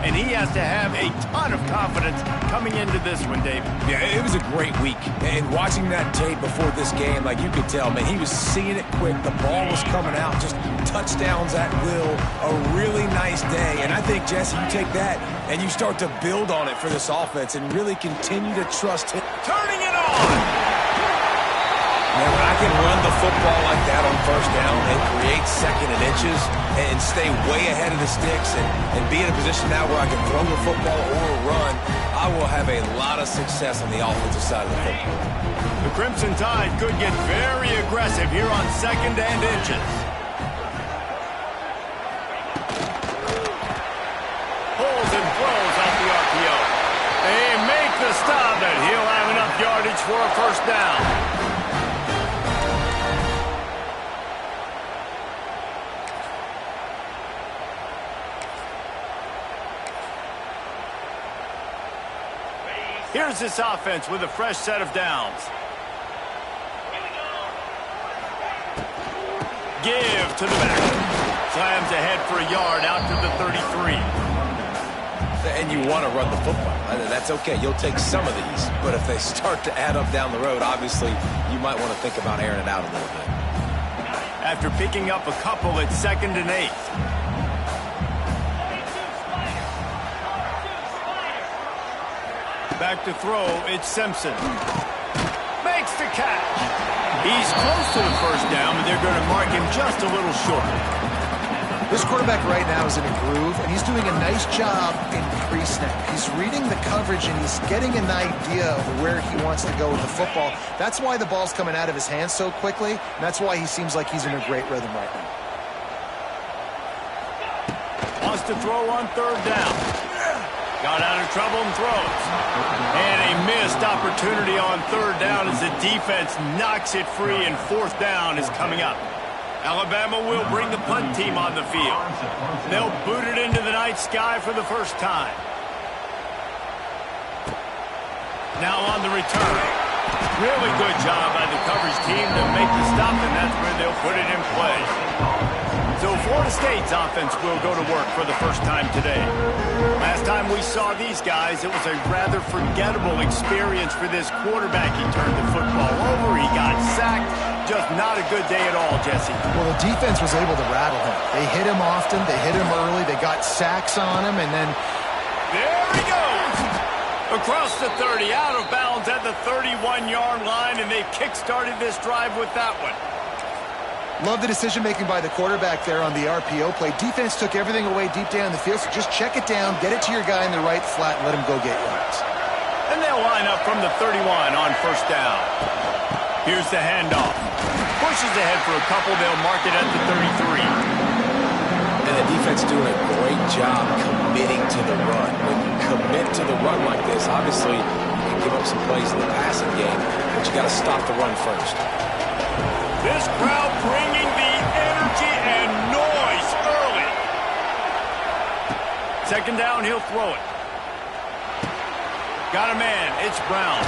and he has to have a ton of confidence coming into this one, David. Yeah, it was a great week. And watching that tape before this game, like you could tell, man, he was seeing it quick. The ball was coming out, just touchdowns at will. A really nice day. And I think, Jesse, you take that and you start to build on it for this offense and really continue to trust him. Turning it on! Man, when I can run the football like that on first down and create second and inches and stay way ahead of the sticks and be in a position now where I can throw the football or run, I will have a lot of success on the offensive side of the football. The Crimson Tide could get very aggressive here on second and inches. Pulls and throws out the RPO. They make the stop, and he'll have enough yardage for a first down. Here's this offense with a fresh set of downs. Give to the back. Slams ahead for a yard out to the 33. And you want to run the football. That's okay. You'll take some of these. But if they start to add up down the road, obviously you might want to think about airing it out a little bit. After picking up a couple at 2nd and 8. Back to throw, it's Simpson. Makes the catch. He's close to the first down, but they're going to mark him just a little short. This quarterback right now is in a groove, and he's doing a nice job in pre-snap. He's reading the coverage, and he's getting an idea of where he wants to go with the football. That's why the ball's coming out of his hands so quickly, and that's why he seems like he's in a great rhythm right now. Wants to throw on 3rd down. Got out of trouble and throws. And a missed opportunity on 3rd down as the defense knocks it free, and 4th down is coming up. Alabama will bring the punt team on the field. They'll boot it into the night sky for the first time. Now on the return. Really good job by the coverage team to make the stop, and that's where they'll put it in play. So Florida State's offense will go to work for the first time today. Last time we saw these guys, it was a rather forgettable experience for this quarterback. He turned the football over, he got sacked. Just not a good day at all, Jesse. Well, the defense was able to rattle him. They hit him often, they hit him early, they got sacks on him, and then... There he goes! Across the 30, out of bounds at the 31-yard line, and they kick-started this drive with that one. Love the decision-making by the quarterback there on the RPO play. Defense took everything away deep down the field, so just check it down, get it to your guy in the right flat, and let him go get yards. And they'll line up from the 31 on first down. Here's the handoff. Pushes ahead for a couple, they'll mark it at the 33. And the defense doing a great job committing to the run. When you commit to the run like this, obviously you can give up some plays in the passing game, but you got to stop the run first. This crowd bringing the energy and noise early. 2nd down, he'll throw it. Got a man, it's Brown.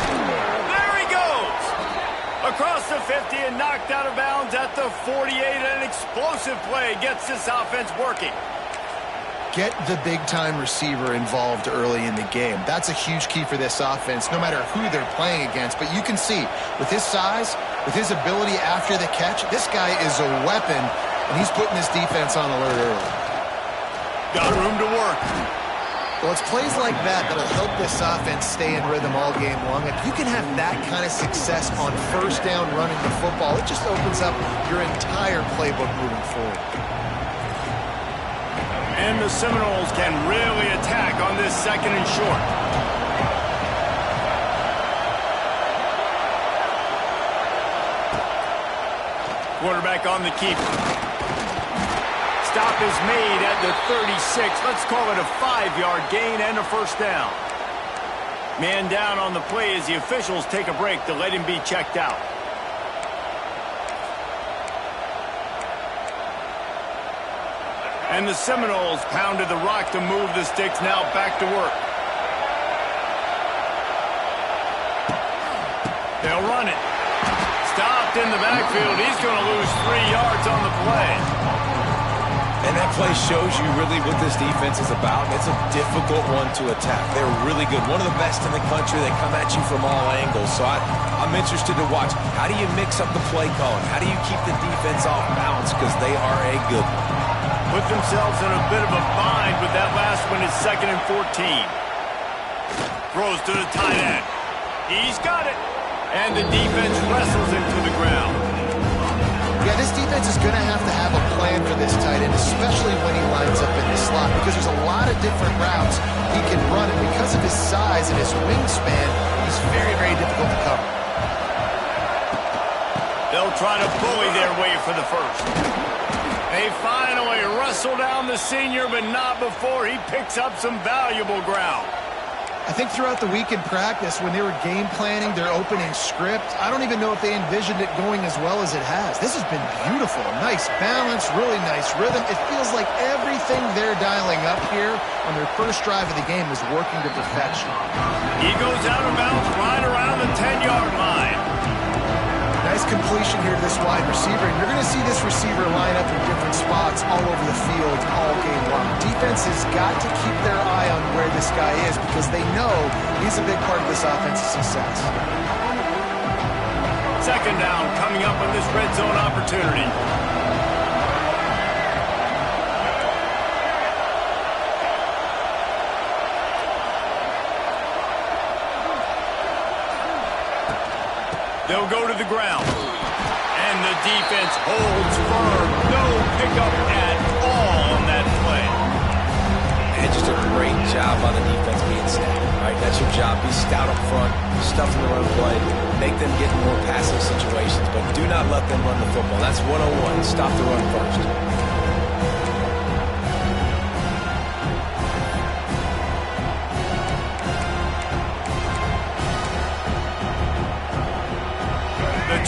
There he goes! Across the 50 and knocked out of bounds at the 48. An explosive play gets this offense working. Get the big-time receiver involved early in the game. That's a huge key for this offense, no matter who they're playing against. But you can see, with his size, with his ability after the catch, this guy is a weapon, and he's putting this defense on alert early. Got room to work. Well, it's plays like that that'll help this offense stay in rhythm all game long. If you can have that kind of success on first down running the football, it just opens up your entire playbook moving forward. And the Seminoles can really attack on this 2nd and short. Quarterback on the keeper. Stop is made at the 36. Let's call it a 5-yard gain and a first down. Man down on the play as the officials take a break to let him be checked out. And the Seminoles pounded the rock to move the sticks. Now back to work. They'll run it. Stopped in the backfield. He's going to lose 3 yards on the play. And that play shows you really what this defense is about. It's a difficult one to attack. They're really good. One of the best in the country. They come at you from all angles. So I'm interested to watch. How do you mix up the play calling? How do you keep the defense off balance? Because they are a good one. Put themselves in a bit of a bind with that last one. Is 2nd and 14. Throws to the tight end. He's got it. And the defense wrestles him to the ground. Yeah, this defense is going to have a plan for this tight end, especially when he lines up in the slot, because there's a lot of different routes he can run, and because of his size and his wingspan, he's very, very difficult to cover. They'll try to bully their way for the first. They finally wrestle down the senior, but not before he picks up some valuable ground. I think throughout the week in practice, when they were game planning their opening script, I don't even know if they envisioned it going as well as it has. This has been beautiful. Nice balance, really nice rhythm. It feels like everything they're dialing up here on their first drive of the game is working to perfection. He goes out of bounds right around the 10-yard line. Nice completion here to this wide receiver, and you're going to see this receiver line up in different spots all over the field all game long. Defense has got to keep their eye on where this guy is because they know he's a big part of this offense's success. 2nd down coming up on this red zone opportunity. They'll go to the ground. And the defense holds firm. No pickup at all on that play. And just a great job by the defense being stout. All right, that's your job. Be stout up front, stuff in the run play, make them get in more passive situations, but do not let them run the football. That's 101. Stop the run first.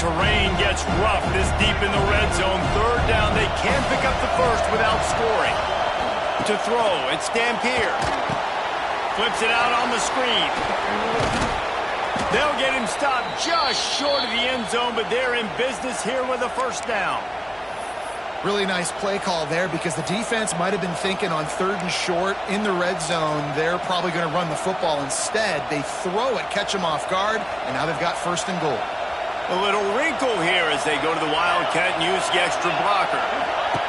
Terrain gets rough this deep in the red zone. 3rd down. They can't pick up the first without scoring. To throw, it's Dampier. Flips it out on the screen. They'll get him stopped just short of the end zone, but they're in business here with a 1st down. Really nice play call there because the defense might have been thinking on 3rd and short in the red zone. They're probably going to run the football. Instead, they throw it, catch them off guard, and now they've got 1st and goal. A little wrinkle here as they go to the Wildcat and use the extra blocker.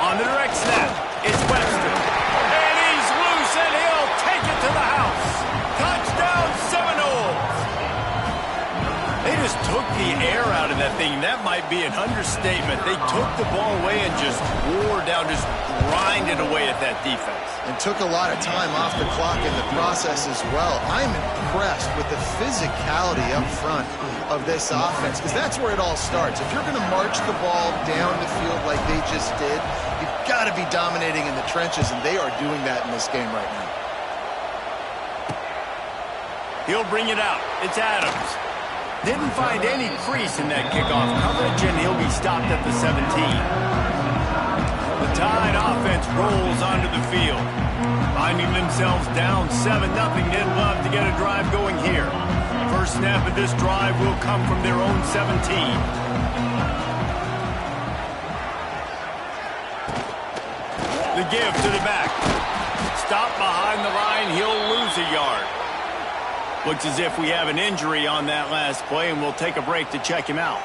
On the direct snap, it's Webster. And he's loose, and he'll take it to the house. Touchdown, Seminoles. They just took the air out of that thing. That might be an understatement. They took the ball away and just wore down, just grinded away at that defense. And took a lot of time off the clock in the process as well. I'm impressed with the physicality up front of this offense because that's where it all starts. If you're going to march the ball down the field like they just did, you've got to be dominating in the trenches, and they are doing that in this game right now. He'll bring it out. It's Adams. Didn't find any crease in that kickoff coverage, and he'll be stopped at the 17. The Tide offense rolls onto the field. Finding themselves down 7-0, they'd love to get a drive going here. First snap of this drive will come from their own 17. The give to the back. Stop behind the line, he'll lose a yard. Looks as if we have an injury on that last play, and we'll take a break to check him out.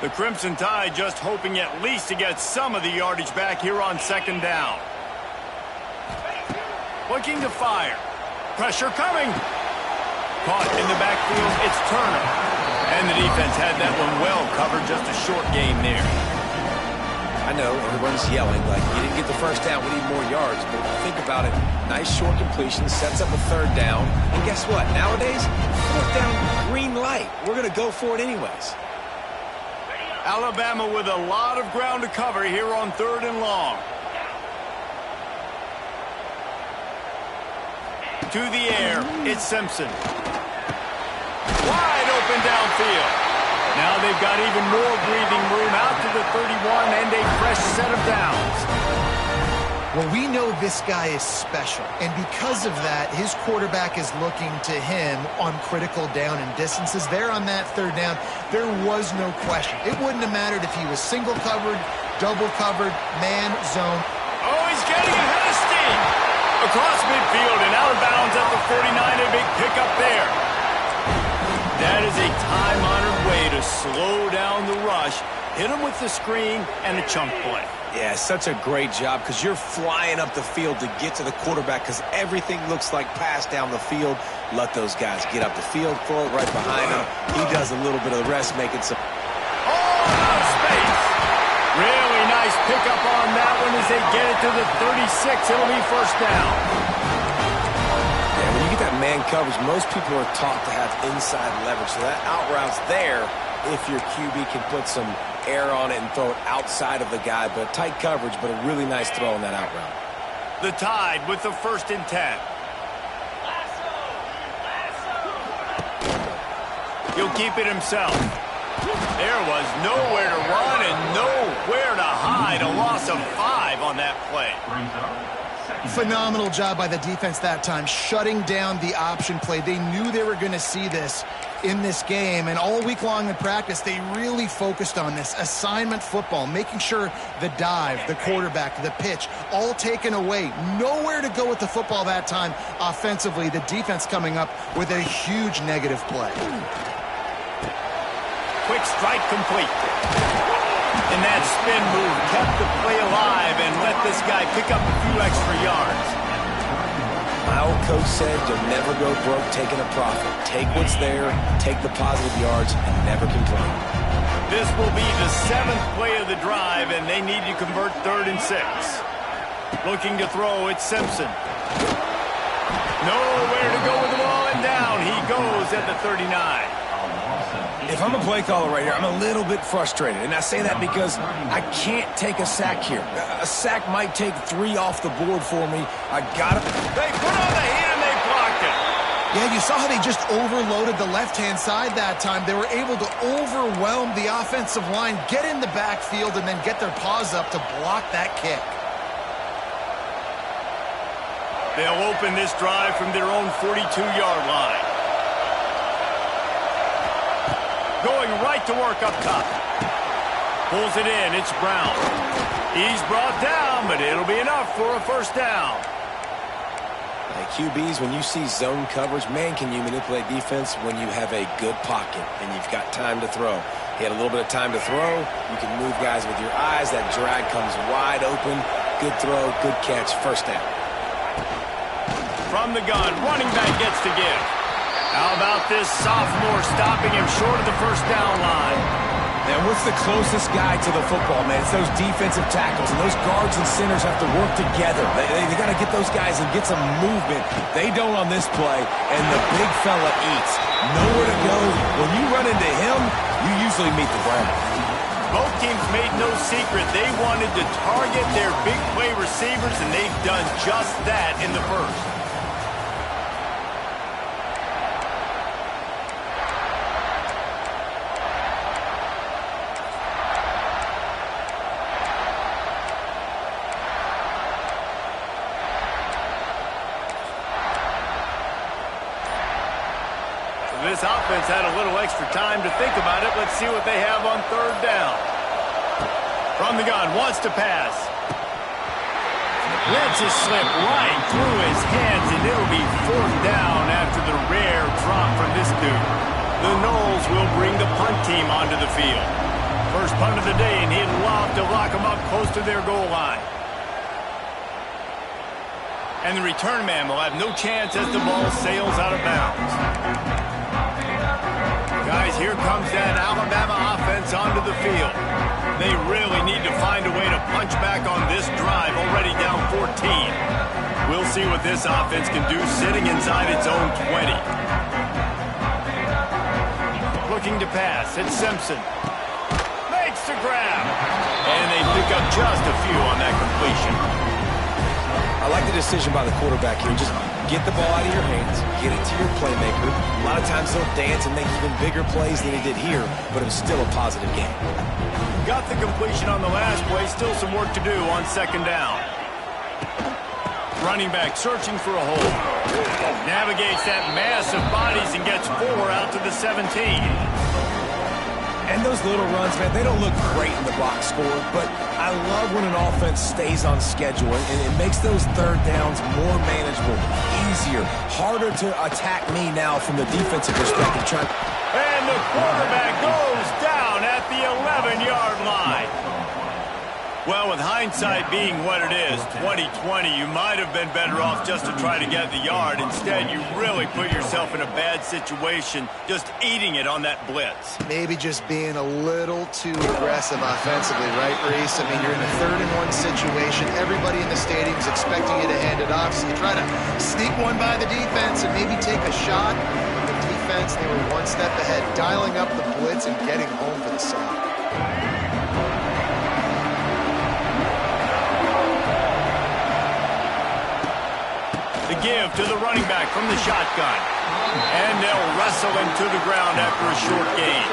The Crimson Tide just hoping at least to get some of the yardage back here on 2nd down. Looking to fire. Pressure coming. Caught in the backfield, it's Turner. And the defense had that one well covered, just a short game there. I know everyone's yelling like, you didn't get the 1st down, we need more yards. But think about it. Nice short completion, sets up a 3rd down. And guess what? Nowadays, 4th down, green light. We're going to go for it anyways. Alabama with a lot of ground to cover here on 3rd and long. To the air, it's Simpson. Wide open downfield. Now they've got even more breathing room out to the 31 and a fresh set of downs. Well, we know this guy is special, and because of that, his quarterback is looking to him on critical down and distances. There on that third down, there was no question. It wouldn't have mattered if he was single covered, double covered, man, zone. Oh, he's getting ahead of steam. Across midfield and out of bounds at the 49, a big pickup there. That is a time-honored way to slow down the rush, hit him with the screen and a chunk play. Yeah, such a great job because you're flying up the field to get to the quarterback because everything looks like pass down the field. Let those guys get up the field, throw it right behind him. He does a little bit of the rest, making some... Oh, out of space. Really nice pickup on that one as they get it to the 36. It'll be first down. Yeah, when you get that man coverage, most people are taught to have inside leverage. So that out route's there if your QB can put some air on it and throw it outside of the guy, but tight coverage, but a really nice throw on that out route. The Tide with the 1st and 10. He'll keep it himself. There was nowhere to run and nowhere to hide. A loss of 5 on that play. Phenomenal job by the defense that time, shutting down the option play. They knew they were going to see this in this game, and all week long in practice, they really focused on this assignment football, making sure the dive, the quarterback, the pitch, all taken away. Nowhere to go with the football that time offensively. The defense coming up with a huge negative play. Quick strike complete. And that spin move kept the play alive and let this guy pick up a few extra yards. My old coach said you'll never go broke taking a profit. Take what's there, take the positive yards, and never complain. This will be the 7th play of the drive, and they need to convert 3rd and 6. Looking to throw, it's Simpson. Nowhere to go with the ball, and down he goes at the 39. If I'm a play caller right here, I'm a little bit frustrated. And I say that because I can't take a sack here. A sack might take 3 off the board for me. I got it. They put on the heat and they blocked it. Yeah, you saw how they just overloaded the left-hand side that time. They were able to overwhelm the offensive line, get in the backfield, and then get their paws up to block that kick. They'll open this drive from their own 42-yard line. Going right to work up top. Pulls it in. It's Brown. He's brought down, but it'll be enough for a first down. QBs, when you see zone coverage, man, can you manipulate defense when you have a good pocket and you've got time to throw. He had a little bit of time to throw. You can move guys with your eyes. That drag comes wide open. Good throw, good catch, first down. From the gun, running back gets to give. How about this sophomore stopping him short of the first down line? And what's the closest guy to the football, man? It's those defensive tackles, and those guards and centers have to work together. They got to get those guys and get some movement. They don't on this play, and the big fella eats. Nowhere to go. When you run into him, you usually meet the ground. Both teams made no secret. They wanted to target their big play receivers, and they've done just that in the first. This offense had a little extra time to think about it. Let's see what they have on 3rd down. From the gun, wants to pass. Lets it slip right through his hands, and it'll be 4th down after the rare drop from this dude. The Noles will bring the punt team onto the field. First punt of the day, and he'd love to lock them up close to their goal line. And the return man will have no chance as the ball sails out of bounds. Guys, here comes that Alabama offense onto the field. They really need to find a way to punch back on this drive, already down 14. We'll see what this offense can do sitting inside its own 20. Looking to pass, it's Simpson. Makes the grab. And they pick up just a few on that completion. I like the decision by the quarterback here. Just get the ball out of your hands, get it to your playmaker. A lot of times they'll dance and make even bigger plays than he did here, but it was still a positive game. Got the completion on the last play. Still some work to do on 2nd down. Running back searching for a hole. Navigates that mass of bodies and gets 4 out to the 17. And those little runs, man, they don't look great in the box score, but I love when an offense stays on schedule, and it makes those third downs more manageable, easier, harder to attack me now from the defensive perspective. And the quarterback goes down at the 11-yard line. Well, with hindsight being what it is, 2020, you might have been better off just to try to get the yard. Instead, you really put yourself in a bad situation just eating it on that blitz. Maybe just being a little too aggressive offensively, right, Reese? I mean, you're in a 3rd-and-1 situation. Everybody in the stadium is expecting you to hand it off, so you try to sneak one by the defense and maybe take a shot. The defense, they were one step ahead, dialing up the blitz and getting home for the sack. The give to the running back from the shotgun. And they'll wrestle him to the ground after a short gain.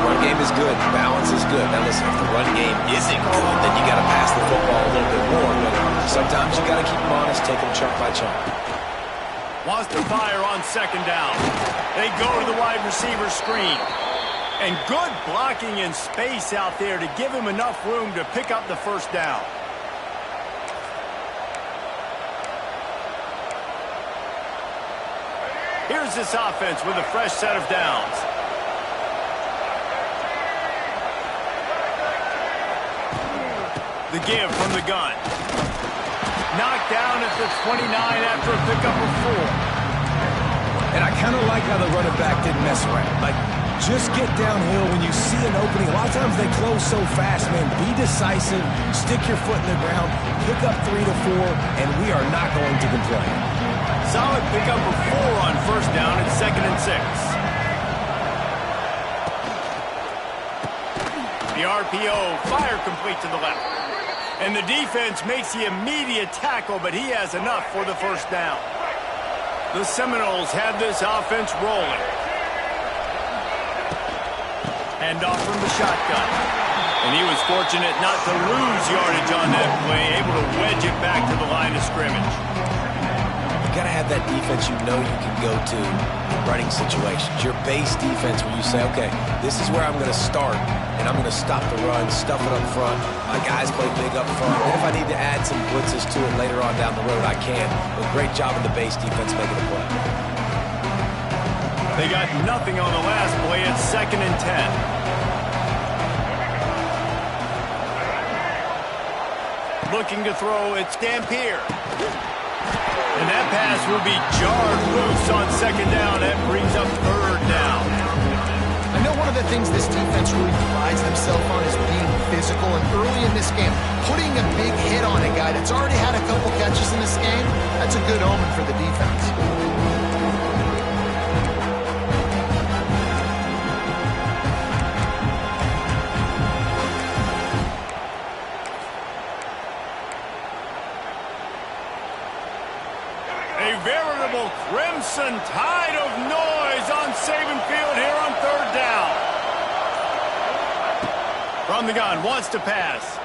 Run game is good. Balance is good. Now listen, if the run game isn't good, then you got to pass the football a little bit more. But sometimes you got to keep them honest, take them chunk by chunk. Wants to fire on 2nd down. They go to the wide receiver screen. And good blocking in space out there to give him enough room to pick up the 1st down. Here's this offense with a fresh set of downs. The give from the gun. Knocked down at the 29 after a pickup of 4. And I kind of like how the running back didn't mess around. Like, just get downhill when you see an opening. A lot of times they close so fast, man. Be decisive, stick your foot in the ground, pick up 3 to 4, and we are not going to complain. Solid pickup of 4 on 1st down at 2nd and 6. The RPO, fire complete to the left. And the defense makes the immediate tackle, but he has enough for the 1st down. The Seminoles have this offense rolling. Hand off from the shotgun. And he was fortunate not to lose yardage on that play, able to wedge it back to the line of scrimmage. You got to have that defense you know you can go to in running situations. Your base defense where you say, okay, this is where I'm going to start, and I'm going to stop the run, stuff it up front. My guys play big up front. And if I need to add some blitzes to it later on down the road, I can. But great job in the base defense making a play. They got nothing on the last play at 2nd and 10. Looking to throw, it's Dampier. And that pass will be jarred loose on 2nd down. That brings up 3rd down. I know one of the things this defense really prides themselves on is being physical. And early in this game, putting a big hit on a guy that's already had a couple catches in this game, that's a good omen for the defense. Crimson tide of noise on Saban Field here on 3rd down. From the gun, wants to pass.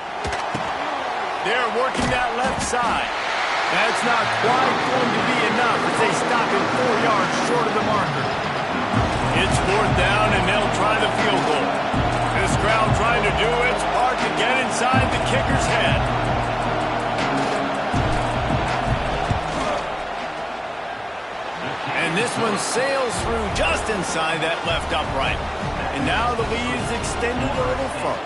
They're working that left side. That's not quite going to be enough as they stop him 4 yards short of the marker. It's 4th down and they'll try the field goal. This crowd trying to do its part to get inside the kicker's head. And this one sails through just inside that left upright. And now the lead is extended a little further.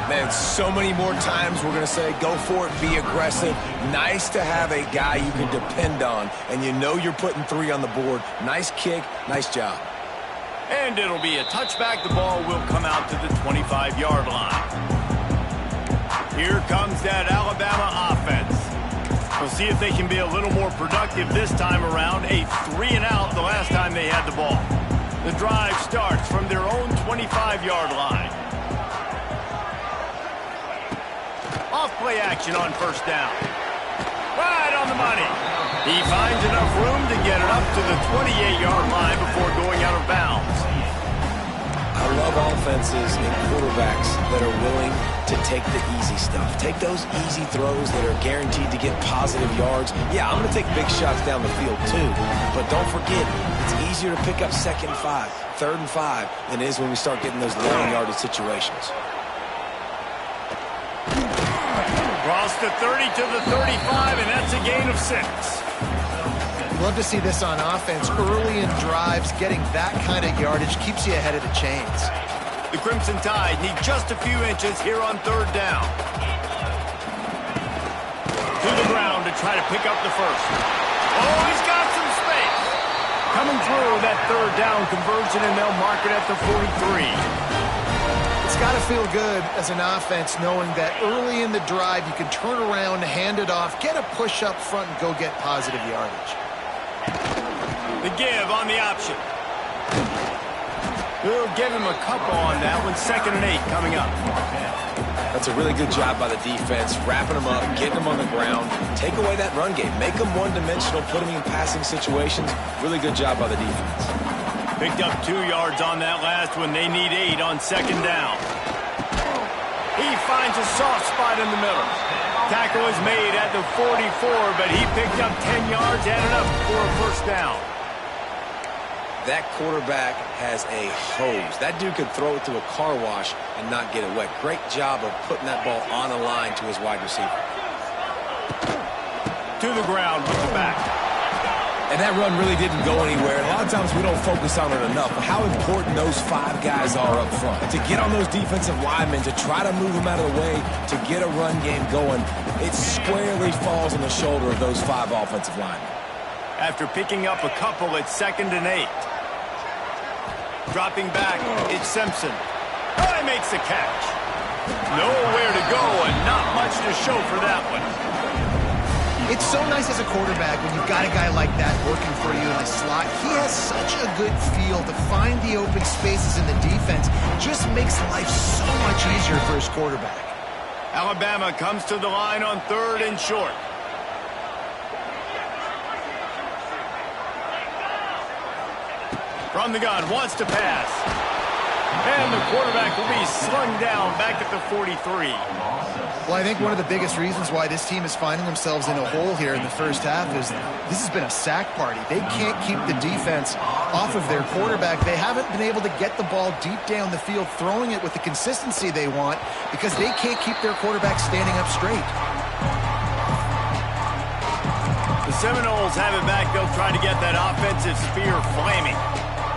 Man, so many more times we're going to say, go for it, be aggressive. Nice to have a guy you can depend on, and you know you're putting 3 on the board. Nice kick, nice job. And it'll be a touchback. The ball will come out to the 25-yard line. Here comes that Alabama offense. We'll see if they can be a little more productive this time around. A 3-and-out the last time they had the ball. The drive starts from their own 25-yard line. Off play action on 1st down. Right on the money. He finds enough room to get it up to the 28-yard line before going out of bounds. I love offenses and quarterbacks that are willing to take the easy stuff. Take those easy throws that are guaranteed to get positive yards. Yeah, I'm going to take big shots down the field too, but don't forget, it's easier to pick up 2nd and 5, 3rd and 5 than it is when we start getting those long yardage situations. Cross the 30 to the 35, and that's a gain of 6. Love to see this on offense. Early in drives, getting that kind of yardage keeps you ahead of the chains. The Crimson Tide need just a few inches here on 3rd down. To the ground to try to pick up the first. Oh, he's got some space. Coming through that 3rd down conversion, and they'll mark it at the 43. It's got to feel good as an offense knowing that early in the drive you can turn around, hand it off, get a push up front, and go get positive yardage. The give on the option. We'll give him a couple on that one. 2nd and 8 coming up. That's a really good job by the defense, wrapping them up, getting them on the ground. Take away that run game. Make them one-dimensional, put them in passing situations. Really good job by the defense. Picked up 2 yards on that last one. They need 8 on 2nd down. He finds a soft spot in the middle. Tackle is made at the 44, but he picked up 10 yards, added up for a 1st down. That quarterback has a hose. That dude could throw it through a car wash and not get it wet. Great job of putting that ball on a line to his wide receiver. To the ground with the back. And that run really didn't go anywhere. A lot of times we don't focus on it enough, but how important those 5 guys are up front. To get on those defensive linemen, to try to move them out of the way, to get a run game going, it squarely falls on the shoulder of those 5 offensive linemen. After picking up a couple at 2nd and 8. Dropping back, it's Simpson. Oh, he makes the catch. Nowhere to go and not much to show for that one. It's so nice as a quarterback when you've got a guy like that working for you in the slot. He has such a good feel to find the open spaces in the defense. Just makes life so much easier for his quarterback. Alabama comes to the line on 3rd and short. From the gun, wants to pass. And the quarterback will be slung down back at the 43. Well, I think one of the biggest reasons why this team is finding themselves in a hole here in the 1st half is this has been a sack party. They can't keep the defense off of their quarterback. They haven't been able to get the ball deep down the field, throwing it with the consistency they want because they can't keep their quarterback standing up straight. The Seminoles have it back. They'll try to get that offensive spear flaming.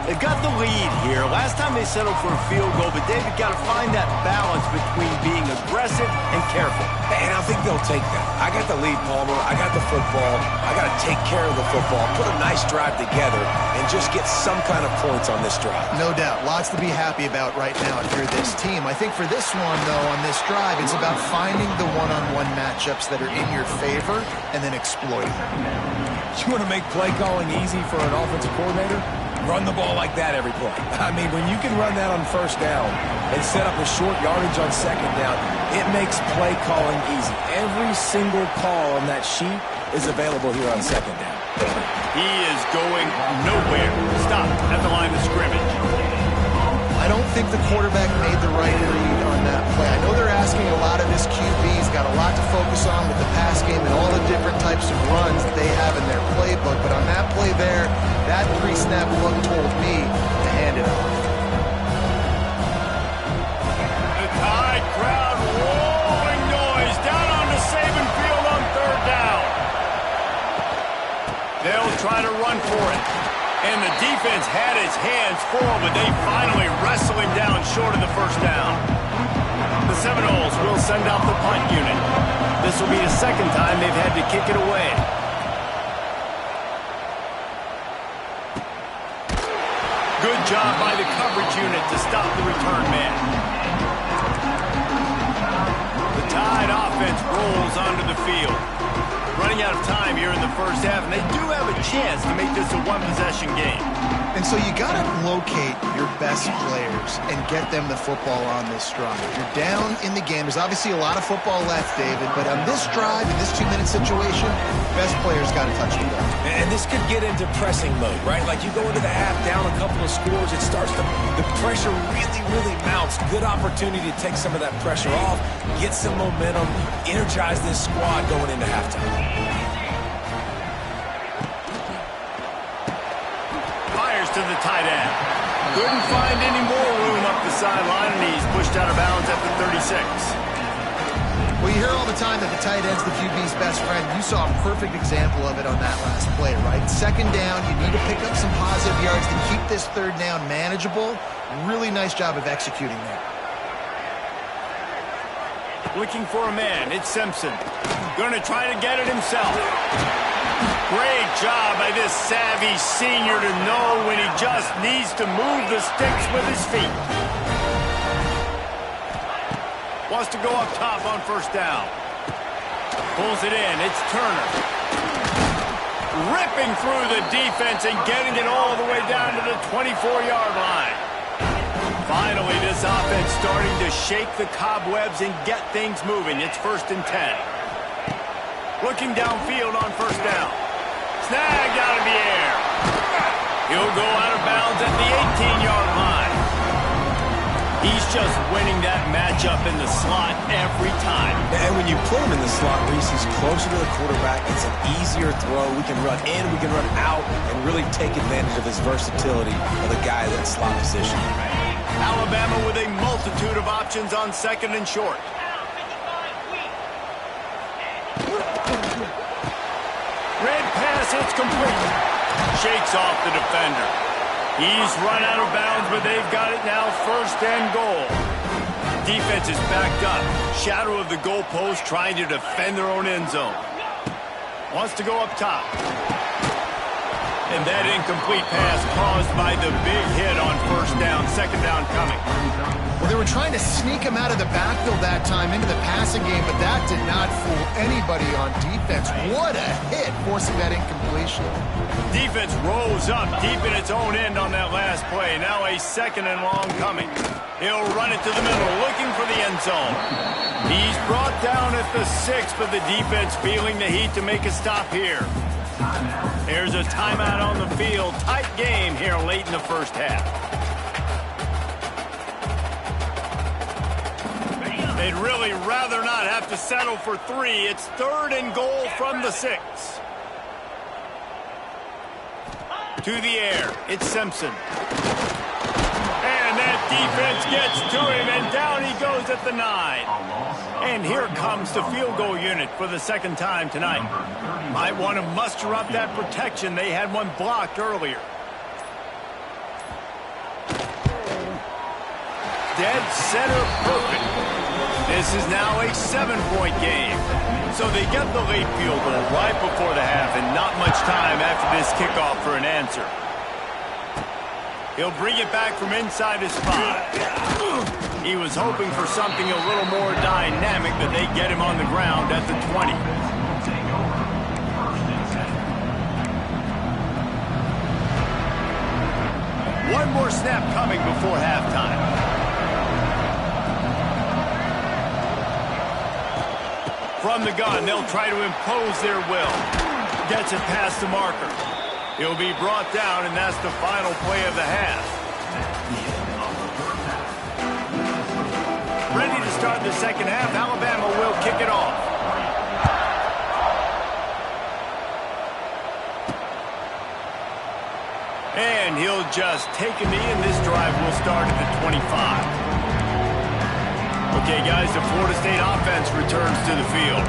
They've got the lead here. Last time they settled for a field goal, but David got to find that balance between being aggressive and careful. And I think they'll take that. I got the lead, Palmer. I got the football. I got to take care of the football, put a nice drive together, and just get some kind of points on this drive. No doubt. Lots to be happy about right now if you're this team. I think for this one, though, on this drive, it's about finding the one-on-one matchups that are in your favor and then exploiting them. You want to make play calling easy for an offensive coordinator? Run the ball like that every play. I mean, when you can run that on 1st down and set up a short yardage on 2nd down, it makes play calling easy. Every single call on that sheet is available here on 2nd down. He is going nowhere. Stop at the line of scrimmage. I don't think the quarterback made the right read on that play. I know they're asking a lot of this QB. He's got a lot to focus on with the pass game and all the different types of runs that they have in their playbook. But on that play there, that pre-snap look told me to hand it off. The Tide crowd rolling noise down onto Saban Field on 3rd down. They'll try to run for it. And the defense had its hands full, but they finally wrestle him down short of the 1st down. The Seminoles will send out the punt unit. This will be the 2nd time they've had to kick it away. Good job by the coverage unit to stop the return man. The Tide offense rolls onto the field. Running out of time here in the 1st half, and they do have a chance to make this a one-possession game. And so you got to locate your best players and get them the football on this drive. You're down in the game. There's obviously a lot of football left, David, but on this drive, in this 2-minute situation, best players got to touch the ball. And this could get into pressing mode, right? Like you go into the half down a couple of scores, it starts to, the pressure really mounts. Good opportunity to take some of that pressure off, get some momentum, energize this squad going into halftime. To the tight end. Couldn't find any more room up the sideline, and he's pushed out of bounds at the 36. Well, you hear all the time that the tight end's the QB's best friend. You saw a perfect example of it on that last play, right? Second down, you need to pick up some positive yards to keep this third down manageable. Really nice job of executing there. Looking for a man. It's Simpson. Going to try to get it himself. Great job by this savvy senior to know when he just needs to move the sticks with his feet. Wants to go up top on first down. Pulls it in. It's Turner. Ripping through the defense and getting it all the way down to the 24-yard line. Finally, this offense starting to shake the cobwebs and get things moving. It's 1st and 10. Looking downfield on first down. Snagged out of the air. He'll go out of bounds at the 18-yard line. He's just winning that matchup in the slot every time. And when you put him in the slot, Reese, he's closer to the quarterback. It's an easier throw. We can run in, we can run out, and really take advantage of his versatility of the guy in that slot position. Alabama with a multitude of options on 2nd and short. Red pass, it's complete. Shakes off the defender. He's run out of bounds, but they've got it now 1st and goal. Defense is backed up. Shadow of the goalpost trying to defend their own end zone. Wants to go up top. And that incomplete pass caused by the big hit on first down. 2nd down coming. Well, they were trying to sneak him out of the backfield that time into the passing game, but that did not fool anybody on defense. What a hit, forcing that incompletion. Defense rose up deep in its own end on that last play. Now a 2nd and long coming. He'll run it to the middle, looking for the end zone. He's brought down at the 6, but the defense feeling the heat to make a stop here. There's a timeout on the field. Tight game here late in the first half. They'd really rather not have to settle for 3. It's 3rd and goal from the 6. To the air. It's Simpson. And that defense gets to him, and down he goes at the 9. And here comes the field goal unit for the 2nd time tonight. Might want to muster up that protection. They had one blocked earlier. Dead center perfect. This is now a 7-point game. So they get the late field goal right before the half, and not much time after this kickoff for an answer. He'll bring it back from inside his spot. He was hoping for something a little more dynamic, but they get him on the ground at the 20. One more snap coming before halftime. From the gun, they'll try to impose their will. Gets it past the marker. He'll be brought down, and that's the final play of the half. Ready to start the second half. Alabama will kick it off. And he'll just take a knee, and this drive will start at the 25. Okay, guys, the Florida State offense returns to the field.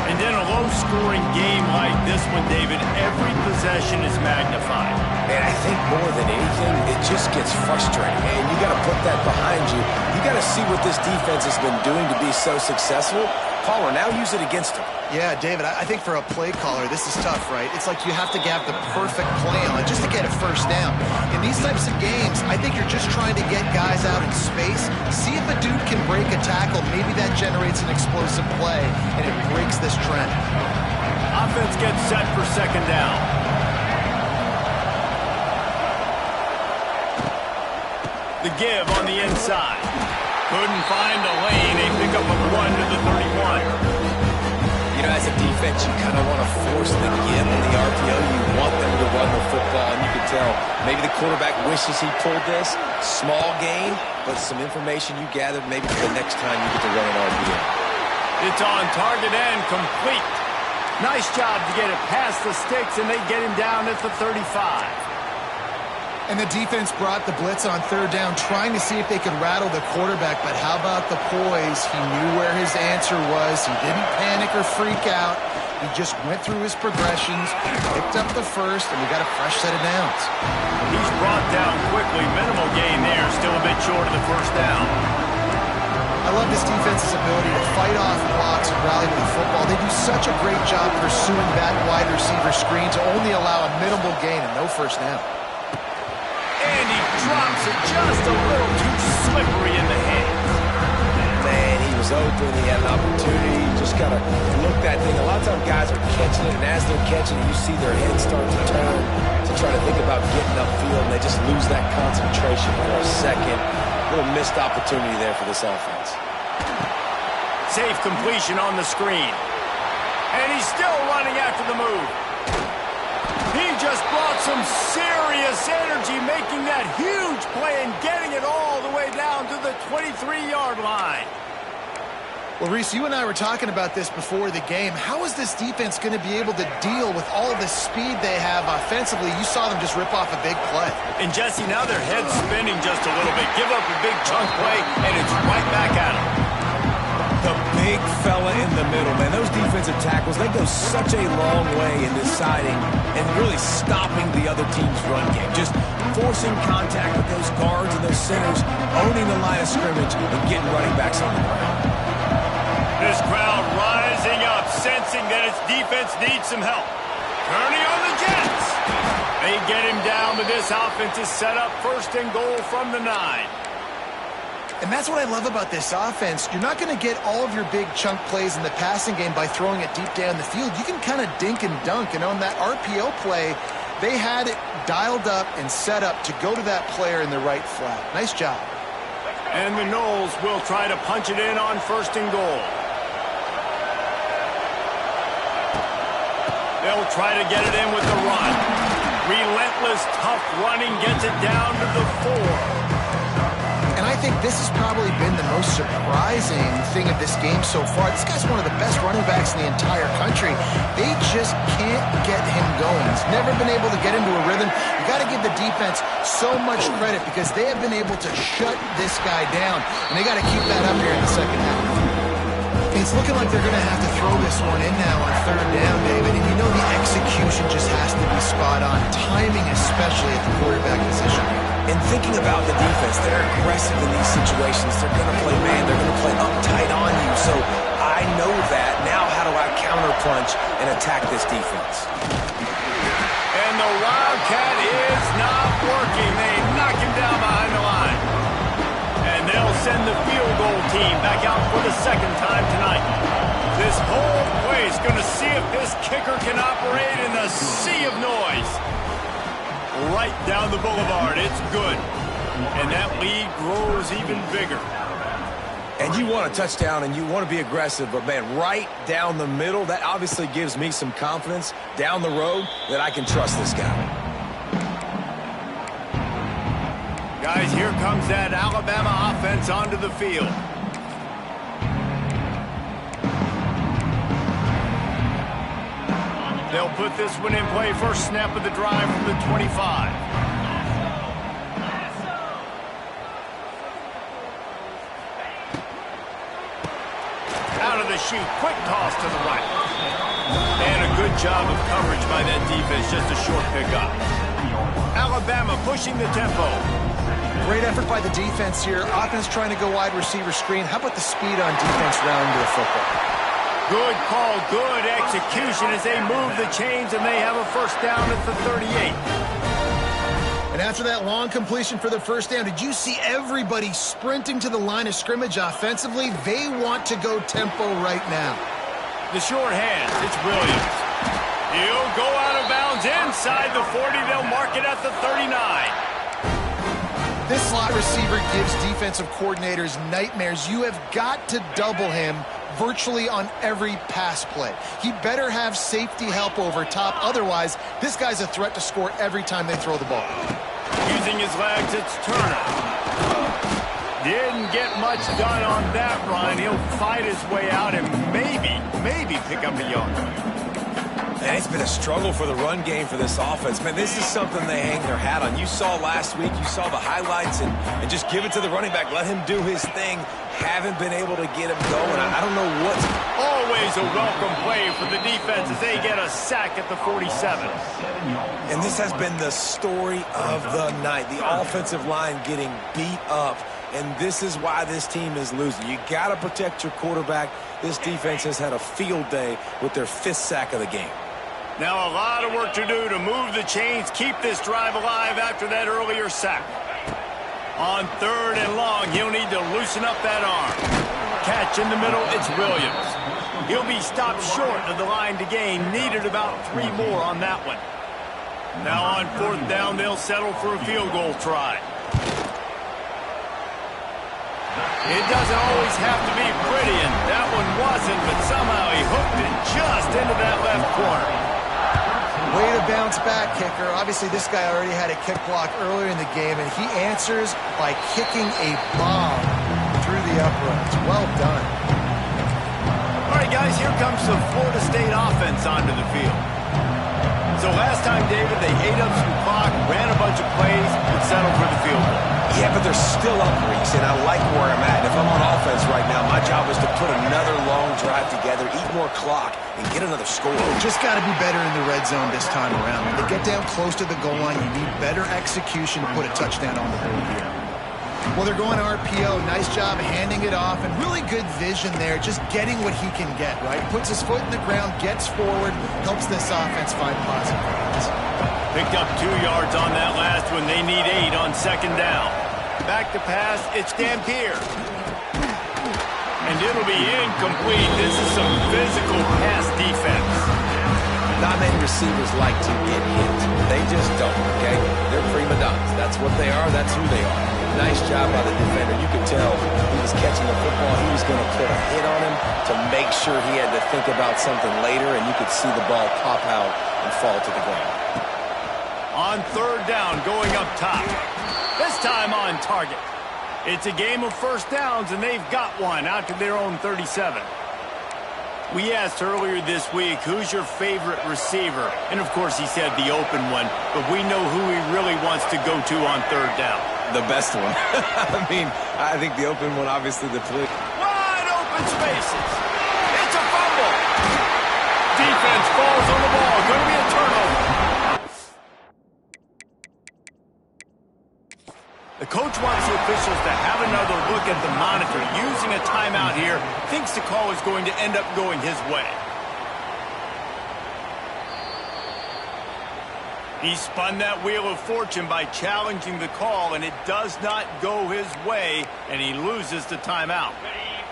And in a low-scoring game like this one, David, every possession is magnified. And I think more than anything, it just gets frustrating. And you got to put that behind you. You got to see what this defense has been doing to be so successful. Caller, now use it against them. Yeah, David, I think for a play caller, this is tough, right? It's like you have to have the perfect plan just to get a first down. In these types of games, I think you're just trying to get guys out in space, see if a dude can break a tackle. Maybe that generates an explosive play, and it breaks this trend. Offense gets set for second down. The give on the inside. Couldn't find a lane. A pickup of 1 to the 31. You know, as a defense, you kind of want to force the give on the RPO. You want them to run the football, and you can tell maybe the quarterback wishes he pulled this. Small gain, but some information you gathered maybe for the next time you get to run an RPO. It's on target and complete. Nice job to get it past the sticks, and they get him down at the 35. And the defense brought the blitz on third down, trying to see if they could rattle the quarterback. But how about the poise? He knew where his answer was. He didn't panic or freak out. He just went through his progressions, picked up the first, and we got a fresh set of downs. He's brought down quickly. Minimal gain there. Still a bit short of the first down. I love this defense's ability to fight off blocks and rally to the football. They do such a great job pursuing that wide receiver screen to only allow a minimal gain and no first down. And he drops it just a little too slippery in the hands. Man, he was open. He had an opportunity. Just got to look that thing. A lot of times guys are catching it, and as they're catching it, you see their heads start to turn to try to think about getting upfield, and they just lose that concentration for a second. Little missed opportunity there for this offense. Safe completion on the screen. And he's still running after the move. He just brought some serious energy, making that huge play and getting it all the way down to the 23-yard line. Well, Reese, you and I were talking about this before the game. How is this defense going to be able to deal with all the speed they have offensively? You saw them just rip off a big play. And, Jesse, now their head's spinning just a little bit. Give up a big chunk play, and it's right back at them. The big fella in the middle, man. Those defensive tackles, they go such a long way in deciding and really stopping the other team's run game. Just forcing contact with those guards and those centers, owning the line of scrimmage, and getting running backs on the ground. This crowd rising up, sensing that its defense needs some help. Turning on the Jets. They get him down, but this offense is set up first and goal from the 9. And that's what I love about this offense. You're not going to get all of your big chunk plays in the passing game by throwing it deep down the field. You can kind of dink and dunk. And on that RPO play, they had it dialed up and set up to go to that player in the right flat. Nice job. And the Knowles will try to punch it in on first and goal. They'll try to get it in with the run. Relentless, tough running gets it down to the 4. And I think this has probably been the most surprising thing of this game so far. This guy's one of the best running backs in the entire country. They just can't get him going. He's never been able to get into a rhythm. You got to give the defense so much credit because they have been able to shut this guy down. And they got to keep that up here in the second half. It's looking like they're going to have to throw this one in now on third down, David. And you know the execution just has to be spot on. Timing especially at the quarterback position. And thinking about the defense, they're aggressive in these situations. They're going to play man. They're going to play uptight on you. So I know that. Now how do I counterpunch and attack this defense? And the Wildcat is not working. They knock him down behind the line. And they'll send the field goal team back out for the second time tonight. This whole place going to see if this kicker can operate in the sea of noise. Right down the boulevard. It's good. And that lead grows even bigger. And you want a touchdown and you want to be aggressive, but, man, right down the middle, that obviously gives me some confidence down the road that I can trust this guy. Guys, here comes that Alabama offense onto the field. They'll put this one in play. First snap of the drive from the 25. Out of the chute. Quick toss to the right. And a good job of coverage by that defense. Just a short pickup. Alabama pushing the tempo. Great effort by the defense here. Offense trying to go wide receiver screen. How about the speed on defense rounding to the football? Good call, good execution as they move the chains, and they have a first down at the 38. And after that long completion for the first down, did you see everybody sprinting to the line of scrimmage offensively? They want to go tempo right now. The short hands, it's Williams. He'll go out of bounds inside the 40. They'll mark it at the 39. This slot receiver gives defensive coordinators nightmares. You have got to double him virtually on every pass play. He better have safety help over top. Otherwise, this guy's a threat to score every time they throw the ball. Using his legs, it's Turner. Didn't get much done on that run. He'll fight his way out and maybe pick up a yard. And it's been a struggle for the run game for this offense. Man, this is something they hang their hat on. You saw last week, you saw the highlights, and just give it to the running back. Let him do his thing. Haven't been able to get him going. I don't know what's... Always a welcome play for the defense as they get a sack at the 47. And this has been the story of the night. The offensive line getting beat up. And this is why this team is losing. You got to protect your quarterback. This defense has had a field day with their 5th sack of the game. Now a lot of work to do to move the chains, keep this drive alive after that earlier sack. On 3rd and long, he'll need to loosen up that arm. Catch in the middle, it's Williams. He'll be stopped short of the line to gain. Needed about 3 more on that one. Now on 4th down, they'll settle for a field goal try. It doesn't always have to be pretty, and that one wasn't, but somehow he hooked it just into that left corner. Way to bounce back, kicker. Obviously, this guy already had a kick block earlier in the game, and he answers by kicking a bomb through the uprights. Well done. All right, guys, here comes the Florida State offense onto the field. So last time, David, they ate up some clock, ran a bunch of plays, and settled for the field goal. Yeah, but they're still up, Reese, and I like where I'm at. If I'm on offense right now, my job is to put another long drive together, eat more clock, and get another score. Just got to be better in the red zone this time around. When they get down close to the goal line, you need better execution to put a touchdown on the board here. Well, they're going RPO. Nice job handing it off, and really good vision there, just getting what he can get, right? Puts his foot in the ground, gets forward, helps this offense find positive points. Picked up 2 yards on that last one. They need 8 on 2nd down. Back to pass, it's Dampier. And it'll be incomplete. This is some physical pass defense. Not many receivers like to get hit. They just don't, okay? They're prima donnas. That's what they are. That's who they are. Nice job by the defender. You could tell he was catching the football. He was going to put a hit on him to make sure he had to think about something later, and you could see the ball pop out and fall to the ground. On 3rd down, going up top. This time on target. It's a game of 1st downs, and they've got one out to their own 37. We asked earlier this week, who's your favorite receiver? And, of course, he said the open one, but we know who he really wants to go to on 3rd down. The best one. I mean, I think the open one, obviously, the play. Wide open spaces. It's a fumble. Defense falls on the ball. Going to be a turnover. The coach wants the officials to have another look at the monitor. Using a timeout here, thinks the call is going to end up going his way. He spun that wheel of fortune by challenging the call, and it does not go his way, and he loses the timeout.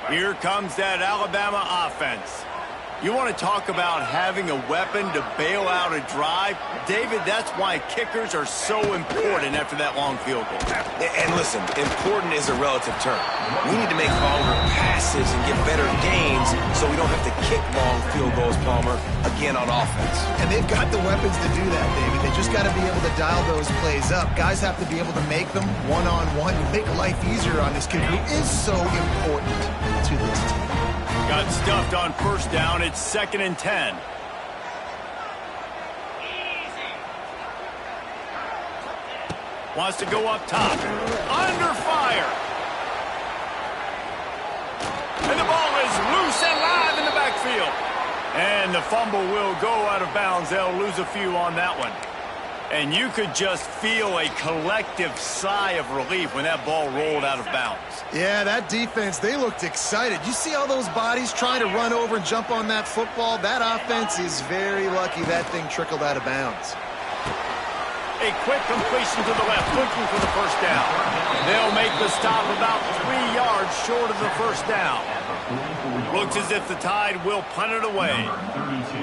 Here comes that Alabama offense. You want to talk about having a weapon to bail out a drive? David, that's why kickers are so important after that long field goal. And listen, important is a relative term. We need to make longer passes and get better gains so we don't have to kick long field goals, Palmer, again on offense. And they've got the weapons to do that, David. They just got to be able to dial those plays up. Guys have to be able to make them one-on-one, make life easier on this kid who is so important to this team. Got stuffed on 1st down. It's 2nd and 10. Wants to go up top. Under fire. And the ball is loose and live in the backfield. And the fumble will go out of bounds. They'll lose a few on that one. And you could just feel a collective sigh of relief when that ball rolled out of bounds. Yeah, that defense, they looked excited. You see all those bodies trying to run over and jump on that football? That offense is very lucky that thing trickled out of bounds. A quick completion to the left, looking for the 1st down. They'll make the stop about 3 yards short of the 1st down. Looks as if the Tide will punt it away.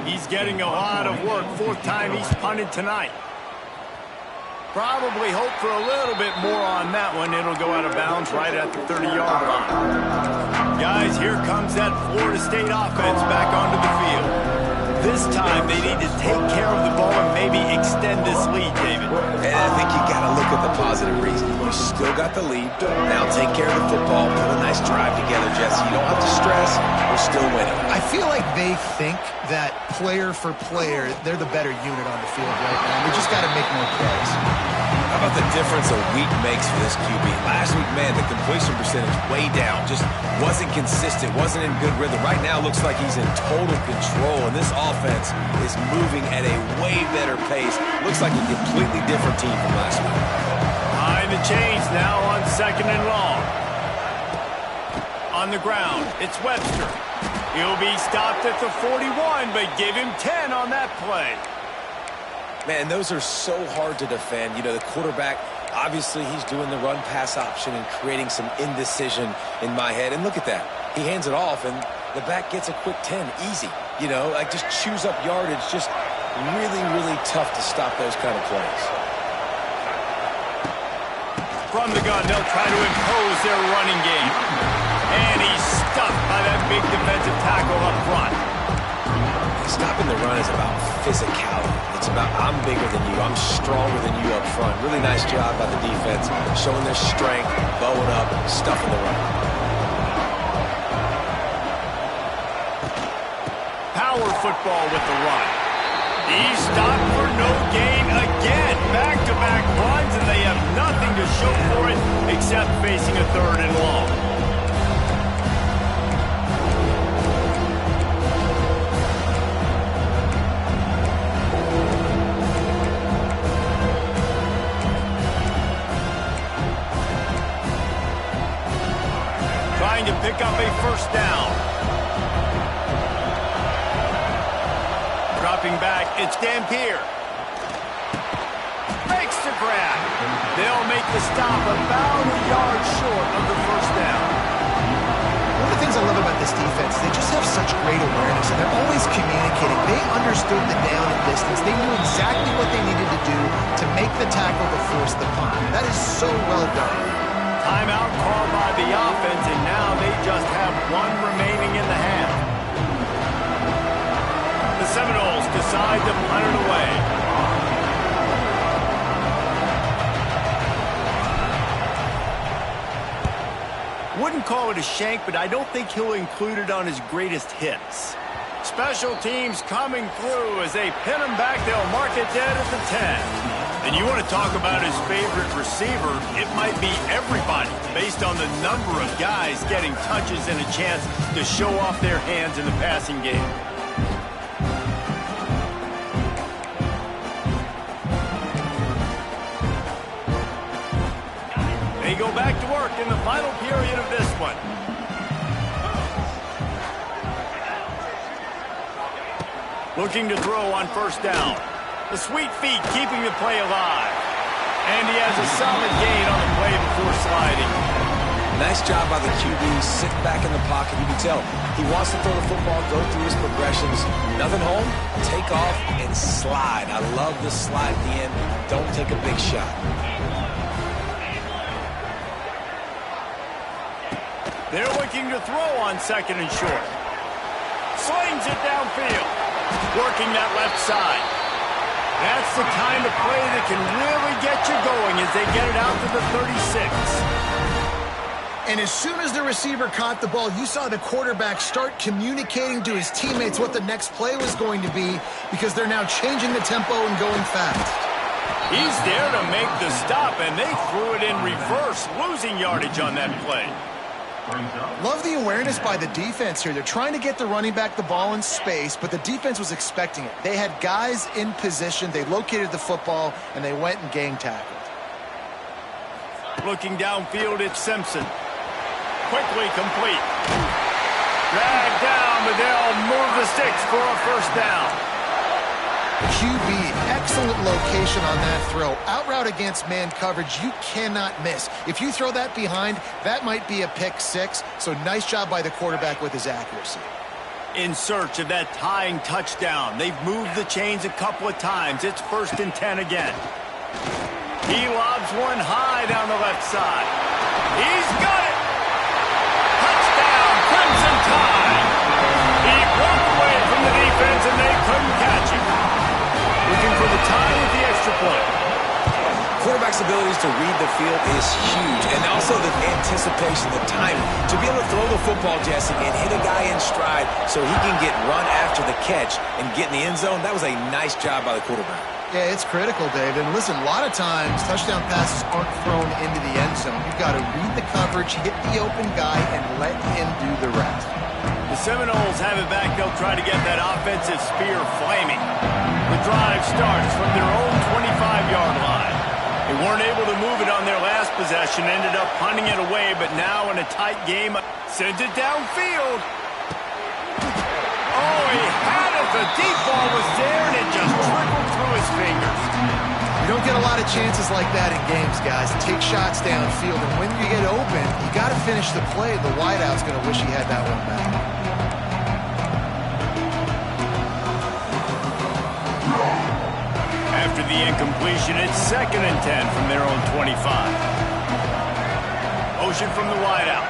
He's getting a lot of work. 4th time he's punted tonight. Probably hope for a little bit more on that one. It'll go out of bounds right at the 30-yard line. Guys, here comes that Florida State offense back onto the field. This time, they need to take care of the ball and maybe extend this lead, David. And I think you got to look at the positive reason. You still got the lead. Now take care of the football. Put a nice drive together, Jesse. You don't have to stress. We're still winning. I feel like they think that player for player, they're the better unit on the field right now. We just got to make more plays. How about the difference a week makes for this QB? Last week, man, the completion percentage way down. Just wasn't consistent, wasn't in good rhythm. Right now, looks like he's in total control, and this offense is moving at a way better pace. Looks like a completely different team from last week. Behind the chains now on 2nd and long. On the ground, it's Webster. He'll be stopped at the 41, but give him 10 on that play. Man, those are so hard to defend. You know, the quarterback, obviously he's doing the run-pass option and creating some indecision in my head. And look at that. He hands it off, and the back gets a quick 10. Easy. You know, like just chews up yardage. Just really, really tough to stop those kind of plays. From the gun, they'll try to impose their running game. And he's stuffed by that big defensive tackle up front. Stopping the run is about physicality. It's about I'm bigger than you, I'm stronger than you up front. Really nice job by the defense, showing their strength, bowing up, stuffing the run. Power football with the run. He's stopped for no gain again. Back-to-back runs, and they have nothing to show for it except facing a 3rd and long. Trying to pick up a 1st down. Dropping back, it's Dampier. Makes the grab. They'll make the stop about a yard short of the 1st down. One of the things I love about this defense, they just have such great awareness, and they're always communicating. They understood the down and distance. They knew exactly what they needed to do to make the tackle to force the punt. That is so well done. Timeout called by the offense, and now they just have 1 remaining in the half. The Seminoles decide to punt it away. Wouldn't call it a shank, but I don't think he'll include it on his greatest hits. Special teams coming through as they pin him back. They'll mark it dead at the 10. And you want to talk about his favorite receiver, it might be everybody based on the number of guys getting touches and a chance to show off their hands in the passing game. They go back to work in the final period of this one. Looking to throw on 1st down. The sweet feet keeping the play alive. And he has a solid gain on the play before sliding. Nice job by the QB, sitting back in the pocket. You can tell he wants to throw the football, go through his progressions. Nothing home, take off, and slide. I love the slide at the end. Don't take a big shot. They're looking to throw on 2nd and short. Slings it downfield. Working that left side. That's the kind of play that can really get you going as they get it out to the 36. And as soon as the receiver caught the ball, you saw the quarterback start communicating to his teammates what the next play was going to be because they're now changing the tempo and going fast. He's there to make the stop, and they threw it in reverse, losing yardage on that play. Love the awareness by the defense here. They're trying to get the running back the ball in space, but the defense was expecting it. They had guys in position. They located the football, and they went and gang tackled. Looking downfield, it's Simpson. Quickly complete. Dragged down, but they'll move the sticks for a 1st down. QB, excellent location on that throw. Out route against man coverage, you cannot miss. If you throw that behind, that might be a pick 6. So nice job by the quarterback with his accuracy. In search of that tying touchdown. They've moved the chains a couple of times. It's 1st and 10 again. He lobs one high down the left side. He's got it! Touchdown, Crimson Tide! He broke away from the defense and they couldn't catch him. Looking for the tie with the extra point. Quarterback's abilities to read the field is huge, and also the anticipation, the timing. To be able to throw the football, Jesse, and hit a guy in stride so he can get run after the catch and get in the end zone, that was a nice job by the quarterback. Yeah, it's critical, David. And listen, a lot of times touchdown passes aren't thrown into the end zone. You've got to read the coverage, hit the open guy, and let him do the rest. The Seminoles have it back. They'll try to get that offensive spear flaming. The drive starts from their own 25-yard line. They weren't able to move it on their last possession, ended up punting it away, but now in a tight game, sends it downfield. Oh, he had it. The deep ball was there, and it just trickled through his fingers. You don't get a lot of chances like that in games, guys. Take shots downfield, and when you get open, you got to finish the play. The wideout's going to wish he had that one back. After the incompletion, it's 2nd and 10 from their own 25. Motion from the wideout.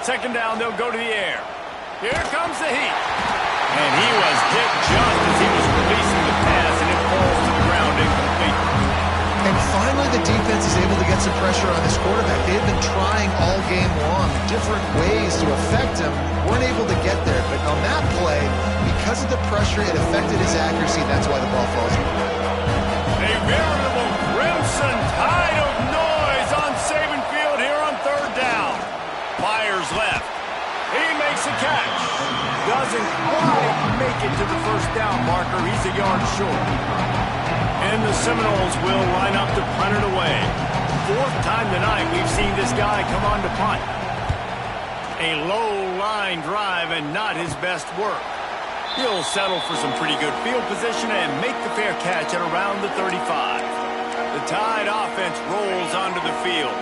2nd down, they'll go to the air. Here comes the heat. And he was hit just as he was releasing the pass, and it falls to the ground incomplete. And finally, the defense is able to get some pressure on this quarterback. They've been trying all game long, different ways to affect him. Weren't able to get there, but on that play, because of the pressure, it affected his accuracy. That's why the ball falls. A veritable Crimson Tide of noise on Saban Field here on 3rd down. Fires left. He makes a catch. Doesn't quite make it to the 1st down marker. He's a yard short. And the Seminoles will line up to punt it away. 4th time tonight we've seen this guy come on to punt. A low-line drive and not his best work. He'll settle for some pretty good field position and make the fair catch at around the 35. The Tide offense rolls onto the field.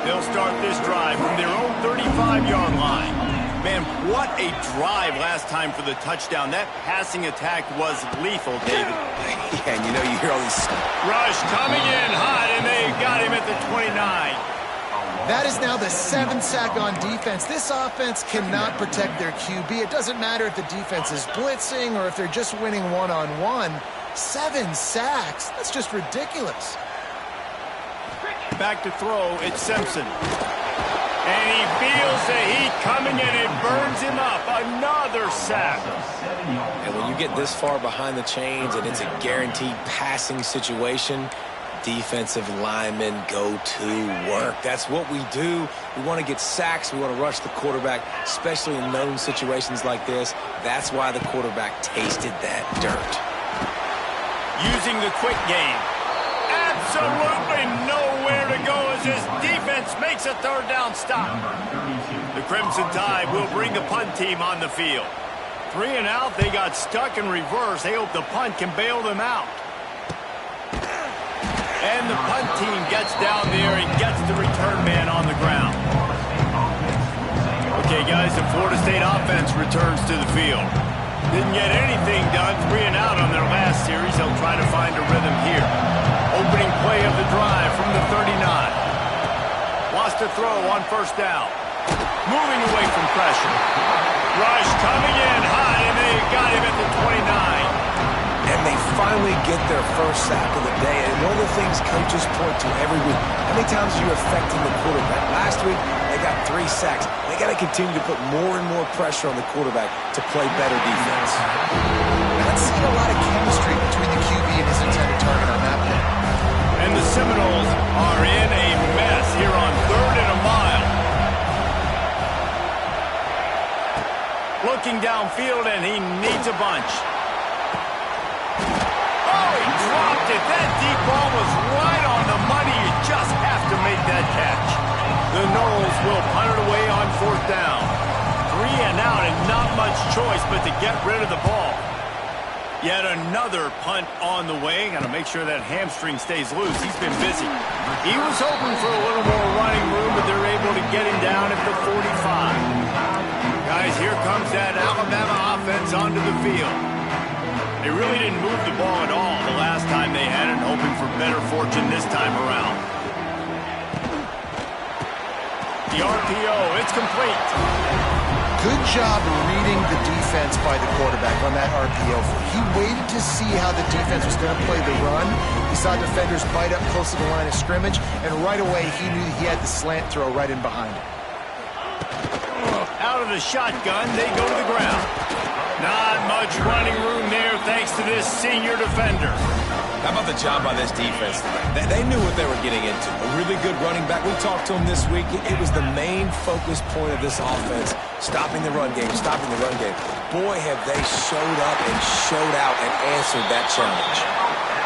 They'll start this drive from their own 35-yard line. Man, what a drive last time for the touchdown. That passing attack was lethal, David. Yeah, and you know, you hear all these... Rush coming in hot, and they got him at the 29. That is now the 7th sack on defense. This offense cannot protect their QB. It doesn't matter if the defense is blitzing or if they're just winning one-on-one. 7 sacks. That's just ridiculous. Back to throw, it's Simpson. And he feels the heat coming and it burns him up. Another sack. And when you get this far behind the chains and it's a guaranteed passing situation, defensive linemen go to work. That's what we do. We want to get sacks. We want to rush the quarterback, especially in known situations like this. That's why the quarterback tasted that dirt. Using the quick game. Absolutely nowhere to go as this defense makes a 3rd down stop. The Crimson Tide will bring the punt team on the field. 3 and out, they got stuck in reverse. They hope the punt can bail them out. And the punt team gets down there and gets the return man on the ground. Okay, guys, the Florida State offense returns to the field. Didn't get anything done, 3 and out on their last series. They'll try to find a rhythm here. Opening play of the drive from the 39. Lost a throw on 1st down. Moving away from pressure. Rush coming in high, and they got him at the 29. And they finally get their 1st sack of the day. And one of the things coaches point to every week, how many times are you affecting the quarterback? Last week, they got 3 sacks. They got to continue to put more and more pressure on the quarterback to play better defense. Not seeing a lot of chemistry between the QB and his intended target on that play. And the Seminoles are in a mess here on 3rd and a mile. Looking downfield, and he needs a bunch. Dropped it. That deep ball was right on the money. You just have to make that catch. The Noles will punt it away on 4th down. 3 and out and not much choice but to get rid of the ball. Yet another punt on the way. Got to make sure that hamstring stays loose. He's been busy. He was hoping for a little more running room, but they're able to get him down at the 45. Guys, here comes that Alabama offense onto the field. They really didn't move the ball at all the last time they had it, hoping for better fortune this time around. The RPO, it's complete. Good job reading the defense by the quarterback on that RPO. He waited to see how the defense was going to play the run. He saw defenders bite up close to the line of scrimmage, and right away he knew he had the slant throw right in behind him. Out of the shotgun, they go to the ground. Not much running room there thanks to this senior defender. How about the job by this defense today? They knew what they were getting into. A really good running back. We talked to him this week. It was the main focus point of this offense, stopping the run game, stopping the run game. Boy, have they showed up and showed out and answered that challenge.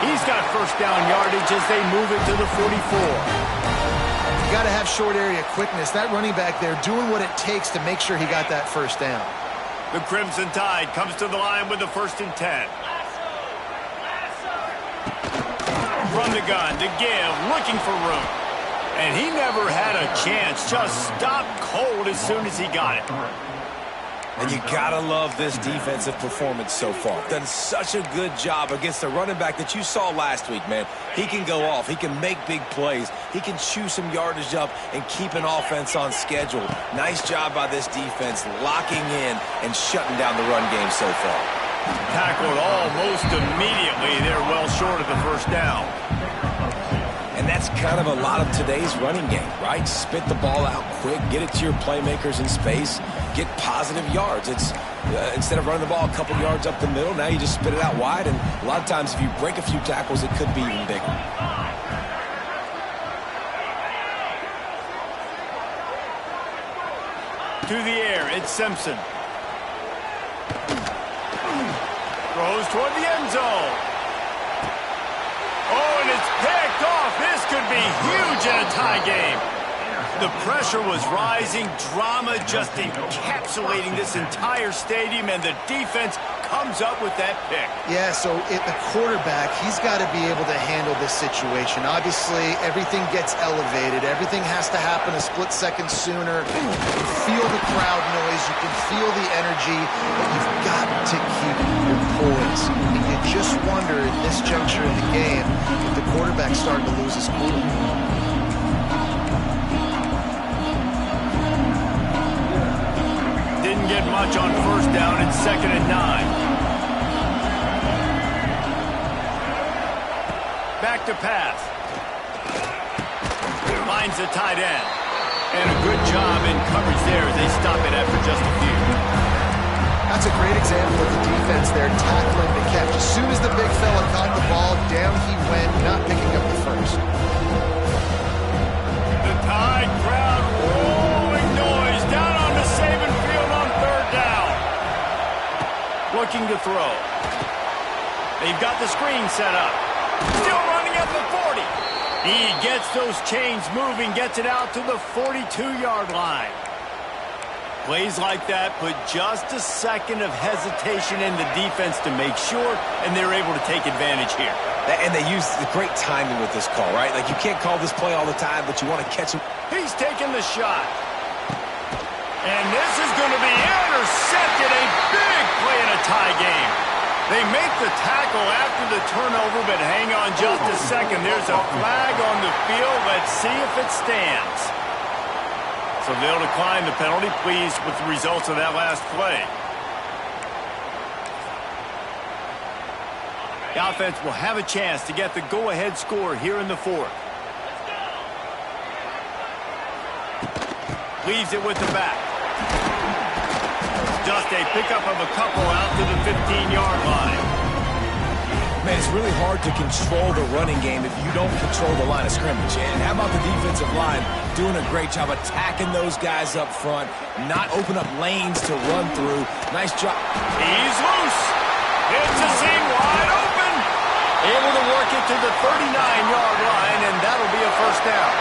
He's got first down yardage as they move it to the 44. You got to have short area quickness. That running back there doing what it takes to make sure he got that first down. The Crimson Tide comes to the line with the 1st and 10. From the gun to give, looking for room. And he never had a chance, just stopped cold as soon as he got it. And you gotta love this defensive performance so far. Done such a good job against the running back that you saw last week, man. He can go off. He can make big plays. He can chew some yardage up and keep an offense on schedule. Nice job by this defense locking in and shutting down the run game so far. Tackled almost immediately. They're well short of the first down. And that's kind of a lot of today's running game, right? Spit the ball out quick, get it to your playmakers in space, get positive yards. It's instead of running the ball a couple yards up the middle, now you just spit it out wide, and a lot of times if you break a few tackles, it could be even bigger. To the air, it's Simpson. Throws toward the end zone. Oh, and it's picked off. This could be huge in a tie game. The pressure was rising, drama just encapsulating this entire stadium, and the defense comes up with that pick. Yeah, so the quarterback, he's got to be able to handle this situation. Obviously, everything gets elevated. Everything has to happen a split second sooner. You can feel the crowd noise. You can feel the energy. But you've got to keep your poise. And you just wonder at this juncture of the game if the quarterback's starting to lose his cool. Get much on first down. It's 2nd and 9. Back to pass. Finds the tight end. And a good job in coverage there as they stop it after just a few. That's a great example of the defense there tackling the catch. As soon as the big fella caught the ball, down he went, not picking up the first. The Tide crowd rolling noise down on the Saban field on 3rd down. Looking to throw. They've got the screen set up. Still running at the 40. He gets those chains moving, gets it out to the 42-yard line. Plays like that put just a second of hesitation in the defense to make sure, and they're able to take advantage here. And they use the great timing with this call, right? Like, you can't call this play all the time, but you want to catch him. He's taking the shot. And this is going to be intercepted. A big play in a tie game. They make the tackle after the turnover, but hang on just a second. There's a flag on the field. Let's see if it stands. So they'll decline the penalty, pleased with the results of that last play. The offense will have a chance to get the go-ahead score here in the 4th. Leaves it with the back. Just a pickup of a couple out to the 15-yard line. Man, it's really hard to control the running game if you don't control the line of scrimmage. And how about the defensive line doing a great job attacking those guys up front, not open up lanes to run through. Nice job. He's loose. It's a seam wide open. Able to work it to the 39-yard line, and that'll be a first down.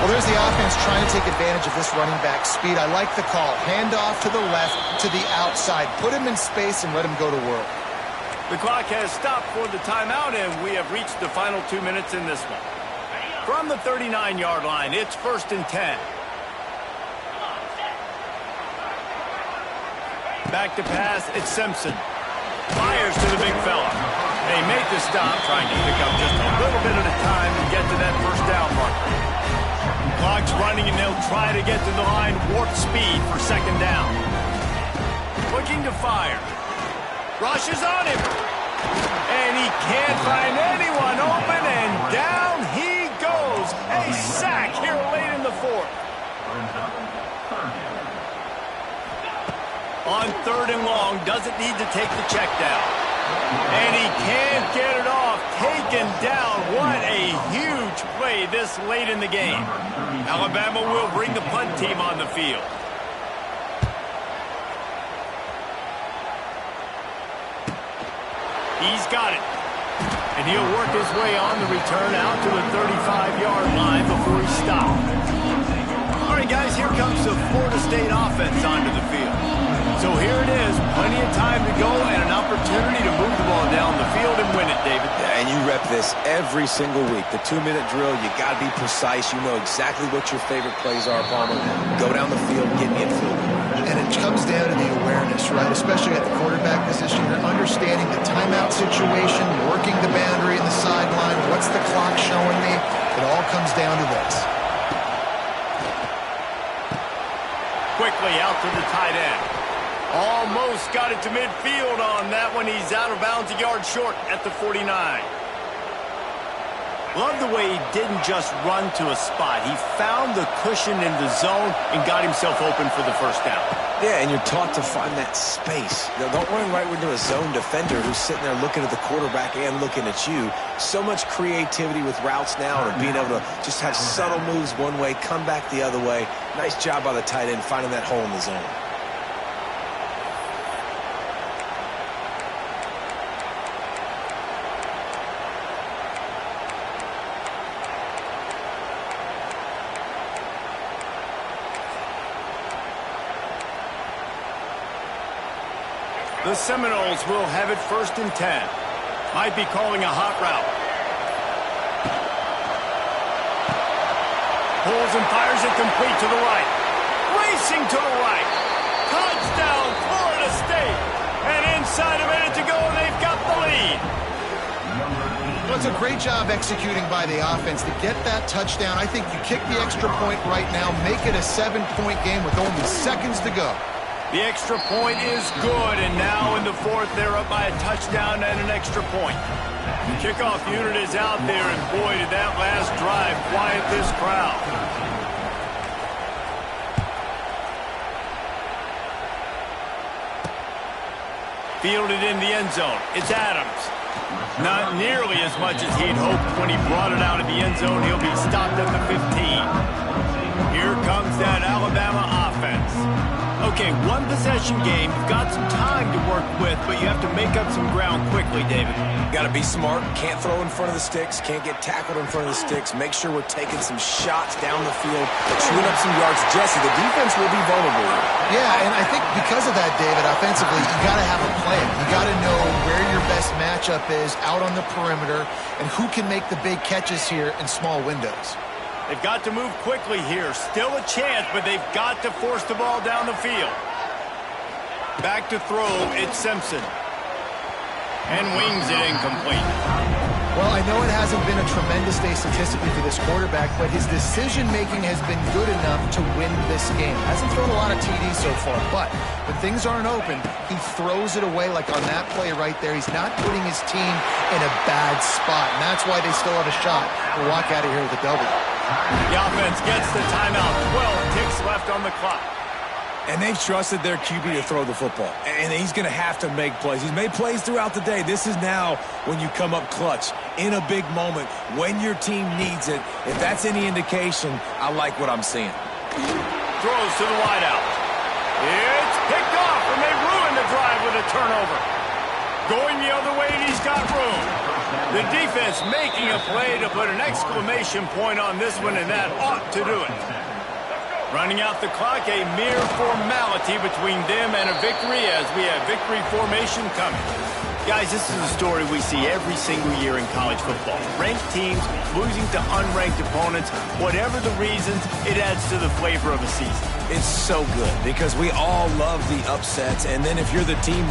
Well, there's the offense trying to take advantage of this running back speed. I like the call. Hand off to the left, to the outside. Put him in space and let him go to work. The clock has stopped for the timeout, and we have reached the final 2 minutes in this one. From the 39-yard line, it's 1st and 10. Back to pass, it's Simpson. Fires to the big fella. They make the stop, trying to pick up just a little bit at a time to get to that first down marker. Clock's running, and they'll try to get to the line warp speed for second down. Looking to fire. Rushes on him. And he can't find anyone open, and down he goes. A sack here late in the fourth. On third and long, doesn't need to take the check down. And he can't get it off. Taken down. What a huge play this late in the game. Alabama will bring the punt team on the field. He's got it. And he'll work his way on the return out to the 35-yard line before he stops. All right, guys, here comes the Florida State offense onto the field. So here it is, plenty of time to go and an opportunity to move the ball down the field and win it, David. Yeah, and you rep this every single week. The 2-minute drill, you got to be precise. You know exactly what your favorite plays are, Palmer. Go down the field, get infield. And it comes down to the awareness, right? Especially at the quarterback position. You're understanding the timeout situation, working the boundary in the sideline. What's the clock showing me? It all comes down to this. Quickly out to the tight end. Almost got it to midfield on that one. He's out of bounds a yard short at the 49. Love the way he didn't just run to a spot. He found the cushion in the zone and got himself open for the first down. Yeah, and you're taught to find that space. Now, don't run right into a zone defender who's sitting there looking at the quarterback and looking at you. So much creativity with routes now and being able to just have subtle moves one way, come back the other way. Nice job by the tight end finding that hole in the zone. The Seminoles will have it 1st and 10. Might be calling a hot route. Pulls and fires it complete to the right. Racing to the right. Touchdown, Florida State. And inside a minute to go, and they've got the lead. Well, it's a great job executing by the offense to get that touchdown. I think you kick the extra point right now, make it a 7-point game with only seconds to go. The extra point is good, and now in the fourth, they're up by a touchdown and an extra point. The kickoff unit is out there, and boy, did that last drive quiet this crowd. Fielded in the end zone. It's Adams. Not nearly as much as he'd hoped when he brought it out of the end zone. He'll be stopped at the 15. Here comes that Alabama offense. Okay, one possession game. You've got some time to work with, but you have to make up some ground quickly, David. Got to be smart. Can't throw in front of the sticks. Can't get tackled in front of the sticks. Make sure we're taking some shots down the field, chewing up some yards. Jesse, the defense will be vulnerable. Yeah, and I think because of that, David, offensively, you got to have a plan. You got to know where your best matchup is out on the perimeter and who can make the big catches here in small windows. They've got to move quickly here. Still a chance, but they've got to force the ball down the field. Back to throw, it's Simpson. And wings it incomplete. Well, I know it hasn't been a tremendous day statistically for this quarterback, but his decision-making has been good enough to win this game. Hasn't thrown a lot of TDs so far, but when things aren't open, he throws it away like on that play right there. He's not putting his team in a bad spot, and that's why they still have a shot to walk out of here with a W. The offense gets the timeout. 12 ticks left on the clock. And they've trusted their QB to throw the football. And he's going to have to make plays. He's made plays throughout the day. This is now when you come up clutch in a big moment when your team needs it. If that's any indication, I like what I'm seeing. Throws to the wideout. It's picked off, and they ruin the drive with a turnover. Going the other way, and he's got room. The defense making a play to put an exclamation point on this one, and that ought to do it. Running out the clock, a mere formality between them and a victory as we have victory formation coming. Guys, this is a story we see every single year in college football. Ranked teams losing to unranked opponents. Whatever the reasons, it adds to the flavor of a season. It's so good because we all love the upsets, and then if you're the team